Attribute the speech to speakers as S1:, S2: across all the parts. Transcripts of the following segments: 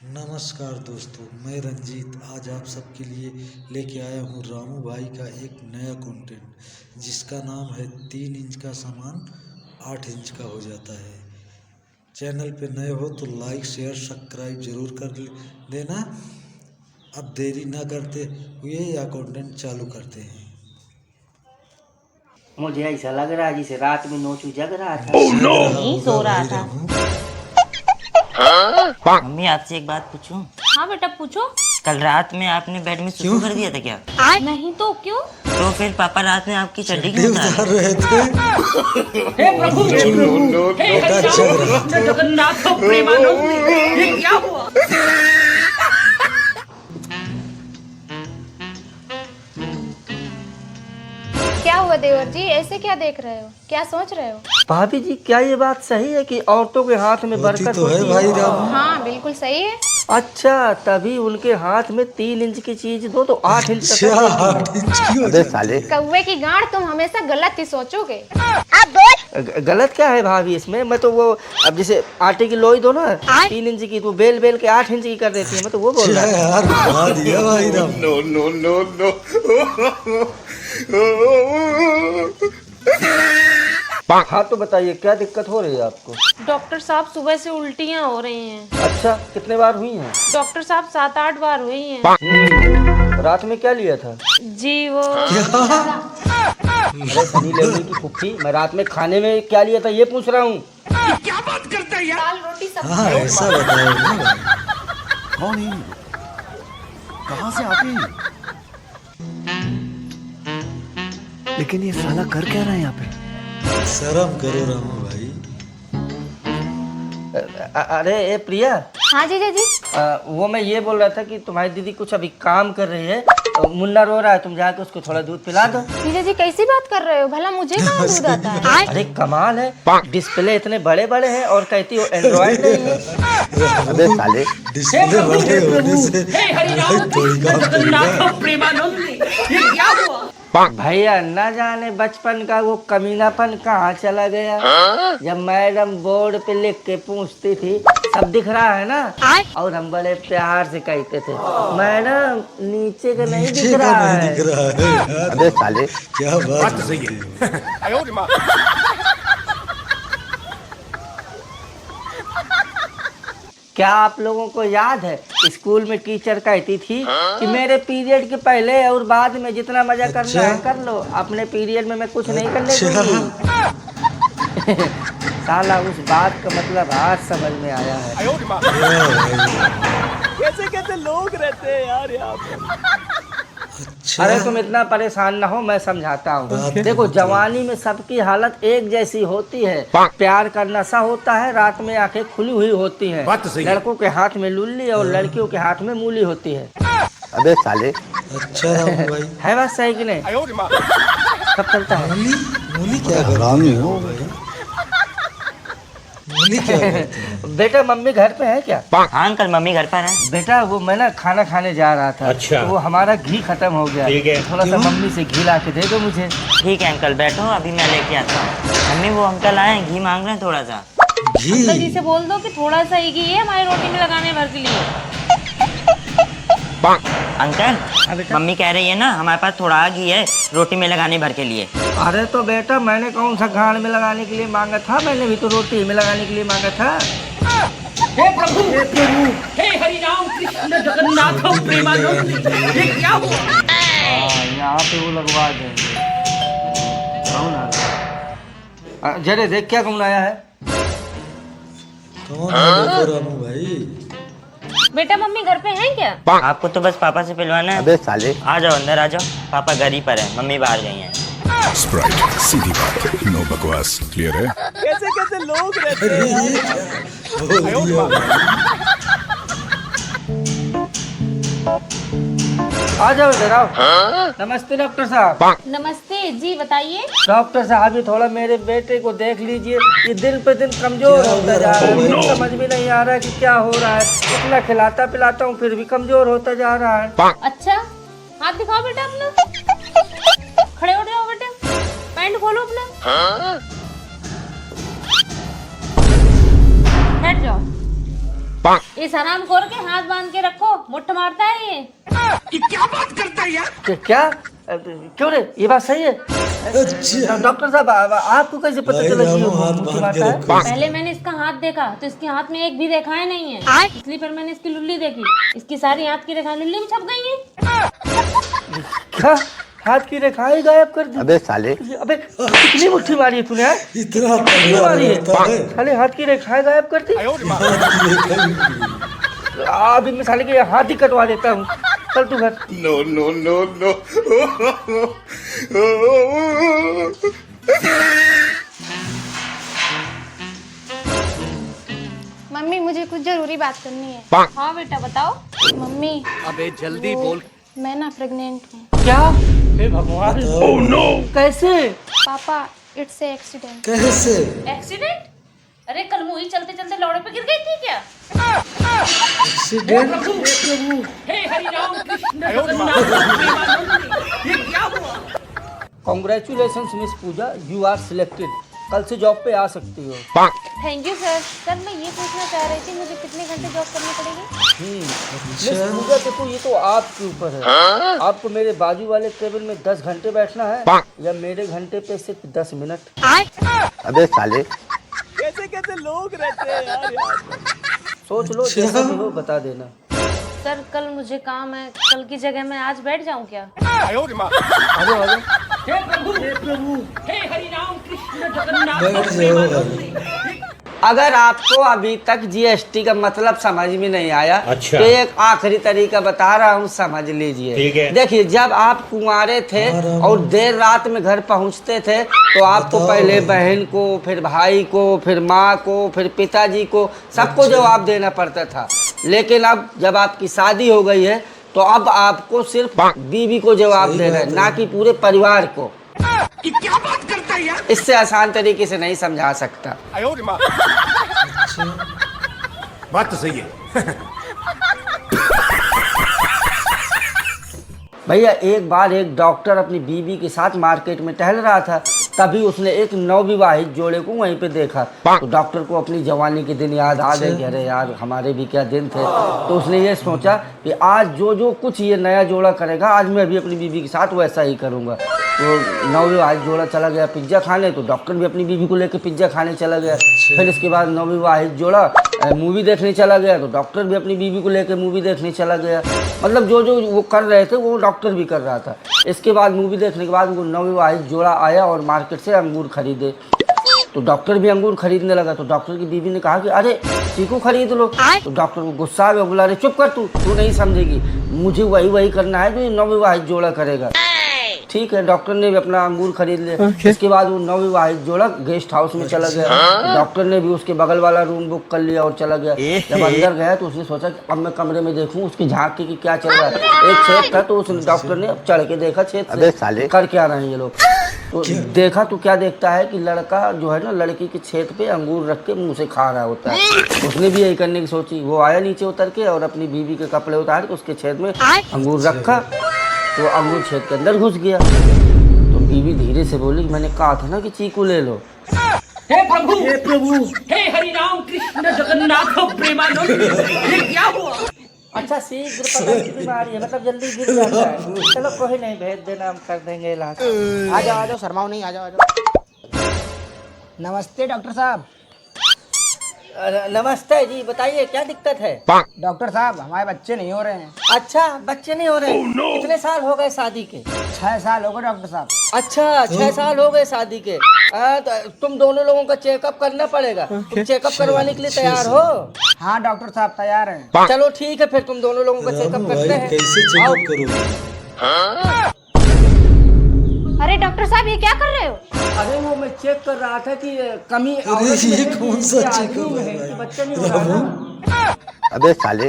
S1: नमस्कार दोस्तों, मैं रंजीत आज आप सबके लिए लेके आया हूँ रामू भाई का एक नया कंटेंट जिसका नाम है 3 इंच का सामान 8 इंच का हो जाता है। चैनल पे नए हो तो लाइक शेयर सब्सक्राइब जरूर कर देना। अब देरी ना करते हुए या कंटेंट चालू करते हैं।
S2: मुझे ऐसा लग रहा है जैसे रात में नोचू जग रहा था।
S1: जग रहा
S3: नहीं,
S1: होगा
S3: सो रहा
S1: भाई
S3: था।
S1: रामू।
S3: मम्मी आपसे एक बात पूछूं?
S4: हाँ बेटा पूछो।
S3: कल रात में आपने बेड में सुसु कर दिया था क्या?
S4: नहीं तो क्यों?
S3: तो फिर पापा रात में आपकी चड्डी
S1: चड्डी
S3: क्यों
S1: उतार
S3: उतार
S1: रहे थे।
S4: हे प्रभु
S1: बेटा जग रहा था।
S4: जगन्नाथ प्रेमानंद, ये क्या हुआ?
S5: क्या हुआ देवर जी, ऐसे क्या देख रहे हो, क्या सोच रहे हो?
S2: भाभी जी, क्या ये बात सही है कि औरतों के हाथ में
S1: होती
S2: बरकत
S1: तो है
S2: होती
S1: भाई
S2: है?
S1: रामू।
S5: हाँ बिल्कुल सही है।
S2: अच्छा, तभी उनके हाथ में 3 इंच की चीज दो तो 8 इंच तक
S1: अच्छा,
S2: कर
S1: 8 इंच की हो जाती।
S5: कौवे की गांड, तुम हमेशा गलत ही सोचोगे।
S2: गलत क्या है भाभी इसमें? मैं तो वो अब जैसे आटे की लोई दो ना 3 इंच की, तो बेल बेल के 8 इंच की कर देती है। मैं तो वो बोल
S1: क्या
S2: रहा हूँ।
S1: यार बता दिया भाई रामू।
S2: हाँ तो बताइए, क्या दिक्कत हो रही है आपको?
S4: डॉक्टर साहब सुबह से उल्टियाँ हो रही हैं।
S2: अच्छा, कितने बार हुई हैं?
S4: डॉक्टर साहब 7-8 बार हुई हैं।
S2: रात में क्या लिया था?
S4: जी वो
S2: अरे सनी लेवली की फुफ्फी, मैं रात में खाने में क्या लिया था ये पूछ रहा हूँ।
S5: दाल रोटी सब।
S1: हाँ ऐसा बताओ ना भाई।
S6: कौन है? कहाँ से आते हैं? लेकिन ये साला कर क्या रहा है यहाँ पे?
S1: शर्म करो रामू भाई।
S2: अरे ए प्रिया,
S5: हाँ जीजा जी।
S2: वो मैं ये बोल रहा था कि तुम्हारी दीदी कुछ अभी काम कर रही है, मुन्ना रो रहा है, तुम जाके उसको थोड़ा दूध पिला दो।
S5: जीजा जी कैसी बात कर रहे हो, भला मुझे कहाँ दूध आता है?
S2: अरे कमाल है, डिस्प्ले इतने बड़े बड़े हैं और कहती हो एंड्रॉइड नहीं है।
S6: अबे साले,
S1: डिस्प्ले बड़े होने से भाई थोड़ी काम करेगा।
S4: प्रेमानंद, ये क्या हुआ?
S2: भैया न जाने बचपन का वो कमीनापन कहाँ चला गया। जब मैडम बोर्ड पे लिख के पूछती थी सब दिख रहा है ना, और हम बड़े प्यार से कहते थे मैडम नीचे का नहीं
S1: नीचे
S2: दिख
S1: का
S2: रहा
S1: नहीं
S2: है।
S1: दिख रहा है यार।
S6: अबे साले,
S1: क्या बात सही है।
S2: क्या आप लोगों को याद है स्कूल में टीचर कहती थी कि मेरे पीरियड के पहले और बाद में जितना मजा करना है कर लो, अपने पीरियड में मैं कुछ नहीं करने दूंगी। साला उस बात का मतलब आज समझ में आया है। कैसे कैसे लोग रहते हैं यार यहाँ पे।
S1: अच्छा
S2: अरे तुम इतना परेशान ना हो, मैं समझाता हूँ। देखो, जवानी में सबकी हालत एक जैसी होती है। प्यार का नशा होता है, रात में आंखें खुली हुई होती हैं। लड़कों के हाथ में लुल्ली और लड़कियों के हाथ में मूली होती है।
S6: अबे साले,
S1: अच्छा रामू भाई।
S2: है बात सही कि नहीं? सब चलता है।
S1: मूली मूली क्या
S6: हरामी हो
S1: भाई? मूली क्या करती है?
S2: बेटा मम्मी घर पे है क्या?
S3: हाँ अंकल, मम्मी घर पर है।
S2: बेटा वो मैं ना खाना खाने जा रहा था।
S7: अच्छा।
S2: तो वो हमारा घी खत्म हो गया। थोड़ा सा मम्मी से घी ला के दे दो मुझे।
S3: ठीक है अंकल, बैठो, अभी मैं लेके आता हूँ। मम्मी वो अंकल आए हैं, घी मांग रहे हैं थोड़ा सा।
S4: अंकल जी
S1: घी
S4: से बोल दो कि थोड़ा सा ही घी है हमारी रोटी में लगाने भर के लिए।
S3: अंकल, मम्मी कह रही है ना हमारे पास थोड़ा घी है रोटी में लगाने भर के लिए।
S2: अरे तो बेटा मैंने कौन सा गाड़ में लगाने के लिए मांगा था, मैंने भी तो रोटी में लगाने के लिए मांगा था।
S4: हे प्रभु, हे हरि राम कृष्ण जगन्नाथ प्रेमानंद, ये क्या हुआ?
S2: यहाँ पे वो लगवा देंगे। कौन आ रहा है? जरे देख क्या कौन आया है।
S1: कौन है देखो रामू भाई।
S4: बेटा मम्मी घर पे हैं क्या?
S3: आपको तो बस पापा से पिलवाना है।
S6: अबे साले,
S3: आ जाओ अंदर आ जाओ, पापा घर ही पर है, मम्मी बाहर गई हैं।
S8: स्प्राइट, सीधी बात, नो बकवास, क्लियर है?
S2: कैसे कैसे लोग रहते
S1: अरे ये क्या बोल दिया भाई।
S2: आ जाओ इधर आओ। नमस्ते डॉक्टर साहब।
S4: नमस्ते जी, बताइए।
S2: डॉक्टर साहब, ये थोड़ा मेरे बेटे को देख लीजिए, ये दिन पे दिन कमजोर होता जा रहा है। मुझे समझ में नहीं आ रहा है कि क्या हो रहा है। इतना खिलाता पिलाता हूँ फिर भी कमजोर होता जा रहा है।
S4: अच्छा, हाथ दिखाओ बेटा अपना। खड़े हो जाओ बेटा, पैंट खोलो अपना। बैठ जाओ।
S7: इस हरामखोर के हाथ बांध के रखो, मुट्ठ मारता है ये।
S4: क्या बात करता है यार?
S2: क्या क्यों रे, ये बात सही है? डॉक्टर साहब आपको कैसे पता
S1: भाई
S2: चला कि
S1: रामू
S2: ये
S1: हाथ
S2: मुट्ठी
S1: बांध
S2: मारता
S1: के
S2: है?
S1: रखो।
S7: पहले मैंने इसका हाथ देखा तो इसके हाथ में एक भी रेखाएं नहीं है, इसलिए फिर मैंने इसकी लुल्ली देखी, इसकी सारी हाथ की रेखाएं लुल्ली में छप गई हैं।
S2: क्या हाथ की रेखाएं गायब कर दी?
S6: अबे साले
S2: अबे कितनी मुट्ठी मारी है तूने?
S1: इतना
S2: कितनी
S1: तगड़ा
S2: मारी है?
S1: रहता है।
S2: साले हाथ की रेखाएं गायब कर दी। अभी मैं साले के हाथ ही कटवा देता हूँ, चल तू घर।
S8: No, no, no, no.
S5: Mummy मुझे कुछ जरूरी बात करनी है।
S7: हाँ बेटा बताओ।
S5: मम्मी
S4: अबे जल्दी बोल।
S5: मैं ना प्रेग्नेंट हूँ।
S2: क्या? हे भगवान, कैसे?
S5: पापा इट्स एक्सीडेंट।
S1: कैसे?
S7: एक्सीडेंट? अरे कल मुही चलते चलते लौड़े पे गिर गई थी क्या?
S1: एक्सीडेंट?
S4: हे हरि राम कृष्ण जगन्नाथ प्रेमानंद, ये क्या हुआ?
S2: Congratulation miss Pooja, you are selected. कल से जॉब पे आ सकती हो।
S5: Thank you sir. सर मैं ये पूछना चाह रही थी मुझे कितने घंटे जॉब करनी पड़ेगी?
S2: मिस पूजा देखो, ये तो आपके ऊपर है। आपको मेरे बाजू वाले टेबल में 10 घंटे बैठना है या मेरे घंटे पे सिर्फ 10 मिनट।
S6: अबे साले
S4: कैसे कैसे लोग रहते हैं यार।
S2: सोच लो, जैसा भी हो बता देना।
S7: सर कल मुझे काम है, कल की जगह मैं आज बैठ जाऊँ क्या?
S2: आजो आजो।
S4: हे प्रभु हे हरि राम कृष्ण जगन्नाथ
S1: बैठ जाओ
S4: प्रेमानंद।
S2: अगर आपको अभी तक जीएसटी का मतलब समझ में नहीं आया, तो एक आखिरी तरीका बता रहा हूँ, समझ लीजिए। देखिए, जब आप कुंवारे थे और देर रात में घर पहुँचते थे तो आपको पहले बहन को, फिर भाई को, फिर माँ को, फिर पिताजी को, सबको जवाब देना पड़ता था। लेकिन अब जब आपकी शादी हो गई है तो अब आपको सिर्फ बीवी को जवाब देना है, ना कि पूरे परिवार को।
S4: क्या बात करता है यार?
S2: इससे आसान तरीके से नहीं समझा सकता।
S6: बात तो सही है।
S2: भैया, एक बार एक डॉक्टर अपनी बीवी के साथ मार्केट में टहल रहा था, तभी उसने एक नवविवाहित जोड़े को वहीं पे देखा। तो डॉक्टर को अपनी जवानी के दिन याद आ गए कि अरे यार हमारे भी क्या दिन थे। तो उसने ये सोचा कि आज जो कुछ ये नया जोड़ा करेगा, आज मैं भी अपनी बीवी के साथ वैसा ही करूँगा। तो नवविवाहित जोड़ा चला गया पिज्ज़ा खाने, तो डॉक्टर भी अपनी बीवी को लेकर पिज्ज़ा खाने चला गया। फिर इसके बाद नवविवाहित जोड़ा मूवी देखने चला गया, तो डॉक्टर भी अपनी बीवी को लेकर मूवी देखने चला गया। मतलब जो वो कर रहे थे वो डॉक्टर भी कर रहा था। इसके बाद मूवी देखने के बाद वो नवविवाहित जोड़ा आया और मार्केट से अंगूर खरीदे। तो डॉक्टर भी अंगूर खरीदने लगा। तो डॉक्टर की बीवी ने कहा कि अरे चीकू खरीद लो। तो डॉक्टर को गुस्सा आ गया, बोला अरे चुप कर, तू नहीं समझेगी, मुझे वही करना है जो ये नवविवाहित जोड़ा करेगा। ठीक है, डॉक्टर ने भी अपना अंगूर खरीद लिया। इसके बाद वो नवविवाहित जोड़ा गेस्ट हाउस में चला गया। डॉक्टर ने भी उसके बगल वाला रूम बुक कर लिया और चला गया। जब अंदर गया तो उसने सोचा कि अब मैं कमरे में देखूं, उसकी झांक की क्या चल रहा है। एक छेद था तो उस डॉक्टर ने चढ़ के देखा छेद से कर क्या रहे हैं ये लोग। तो देखा तो क्या देखता है कि लड़का जो है ना, लड़की के छेद पे अंगूर रख के मुंह से खा रहा होता है। उसने भी यही करने की सोची। वो आया नीचे उतर के और अपनी बीवी के कपड़े उतार के उसके छेद में अंगूर रखा, तो अंगूर छेद के अंदर घुस गया। तो बीवी धीरे से बोली, मैंने कहा था ना कि चीकू ले लो।
S4: हे प्रभु हे हरि राम कृष्ण जगन्नाथ प्रेमानंद, ये क्या हुआ?
S2: अच्छा, शीघ्र पतन की बीमारी है, मतलब जल्दी गिर जाता है। चलो कोई नहीं, भेज देना, हम कर देंगे इलाज।
S9: आ जाओ शर्माओ नहीं, आ जाओ। नमस्ते डॉक्टर साहब।
S2: नमस्ते जी, बताइए क्या दिक्कत है?
S9: डॉक्टर साहब, हमारे बच्चे नहीं हो रहे हैं।
S2: अच्छा, बच्चे नहीं हो रहे? कितने साल हो गए शादी के?
S9: 6 साल हो गए डॉक्टर साहब।
S2: अच्छा, 6 साल हो गए शादी के। तो तुम दोनों लोगों का चेकअप करना पड़ेगा। तुम चेकअप करवाने के लिए तैयार हो?
S9: हाँ डॉक्टर साहब, तैयार हैं।
S2: चलो ठीक है, फिर तुम दोनों लोगों का चेकअप करते हैं।
S1: कैसे चेकअप करोगे?
S5: अरे डॉक्टर साहब ये क्या कर रहे हो?
S2: अरे वो मैं चेक कर रहा था कि कमी
S1: ये कौन सा चेकअप है?
S2: बच्चा नहीं हो रहा।
S6: अबे साले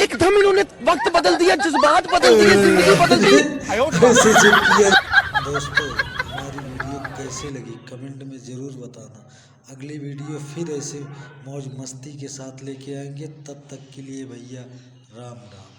S4: एकदम इन्होंने वक्त बदल दिया, जज्बात बदल दिए, जिंदगी बदल दी।
S1: कैसे चेक किया? दोस्तों, हमारी वीडियो कैसे लगी कमेंट में ज़रूर बताना। अगली वीडियो फिर ऐसे मौज मस्ती के साथ लेके आएंगे। तब तक के लिए भैया राम राम।